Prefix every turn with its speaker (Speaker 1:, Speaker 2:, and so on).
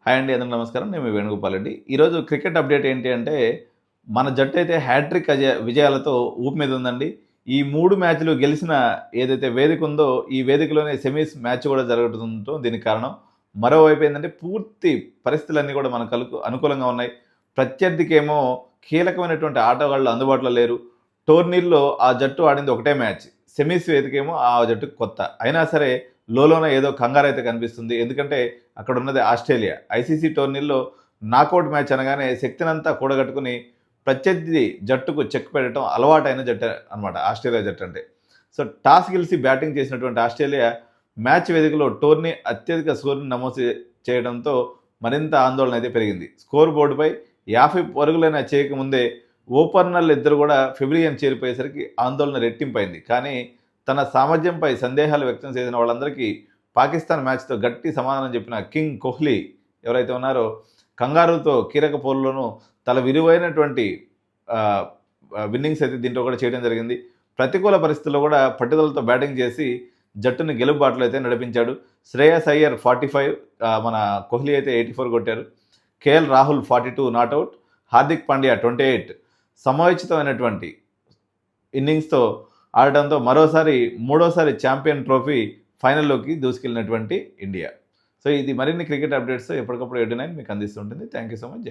Speaker 1: Hi అండి, అందరికీ నమస్కారం. నేను మీ వేణుగోపాల్ రెడ్డి. ఈరోజు క్రికెట్ అప్డేట్ ఏంటి అంటే, మన జట్టు అయితే హ్యాట్రిక్ విజయాలతో ఊపు మీద ఉందండి. ఈ 3 మ్యాచ్‌లు గెలిచిన ఏదైతే వేదిక ఉందో, ఈ వేదికలోనే సెమీస్ మ్యాచ్ కూడా జరగడంతో దీనికి కారణం. మరోవైపు ఏందంటే, పూర్తి పరిస్థితులన్నీ కూడా మనకు అనుకూలంగా ఉన్నాయి. ప్రత్యర్థికేమో కీలకమైనటువంటి ఆటగాళ్ళు అందుబాటులో లేరు. టోర్నీల్లో ఆ జట్టు ఆడింది ఒకటే మ్యాచ్. సెమీస్ వేదికేమో ఆ జట్టుకు కొత్త. అయినా సరే లోలోన ఏదో కంగారైతే కనిపిస్తుంది. ఎందుకంటే అక్కడున్నది ఆస్ట్రేలియా. ఐసీసీ టోర్నీల్లో నాకౌట్ మ్యాచ్ అనగానే శక్తినంతా కూడగట్టుకుని ప్రత్యర్థి జట్టుకు చెక్ పెట్టడం అలవాటైన జట్టు అనమాట ఆస్ట్రేలియా జట్టు అంటే. సో టాస్ గెలిచి బ్యాటింగ్ చేసినటువంటి ఆస్ట్రేలియా మ్యాచ్ వేదికలో టోర్నీ అత్యధిక స్కోర్‌ని నమోదు చేయడంతో మరింత ఆందోళన అయితే పెరిగింది. స్కోర్ బోర్డుపై 50 పరుగులైనా చేయకముందే ఓపెనర్లు ఇద్దరు కూడా ఫెవిలియన్ చేరిపోయేసరికి ఆందోళన రెట్టింపైంది. కానీ తన సామర్థ్యంపై సందేహాలు వ్యక్తం చేసిన వాళ్ళందరికీ పాకిస్తాన్ మ్యాచ్‌తో గట్టి సమాధానం చెప్పిన కింగ్ కోహ్లీ ఎవరైతే ఉన్నారో కంగారుతో కీలక పోరులోనూ తన విలువైనటువంటి ఆహ్, విన్నింగ్స్ అయితే దీంట్లో కూడా చేయడం జరిగింది. ప్రతికూల పరిస్థితుల్లో కూడా పట్టుదలతో బ్యాటింగ్ చేసి జట్టుని గెలుపు బాటలో అయితే నడిపించాడు. శ్రేయస్ అయ్యర్ 45, మన కోహ్లీ అయితే 84 కొట్టారు. KL Rahul 42 not out. హార్దిక్ పాండ్యా 28 సమయోచితమైనటువంటి ఇన్నింగ్స్‌తో ఆడటంతో మరోసారి మూడోసారి ఛాంపియన్ ట్రోఫీ ఫైనల్లోకి దూసుకెళ్ళినటువంటి ఇండియా. సో ఇది మరిన్ని క్రికెట్ అప్డేట్స్ ఎప్పటికప్పుడు 89 మీకు అందిస్తుంటుంది. Thank you so much.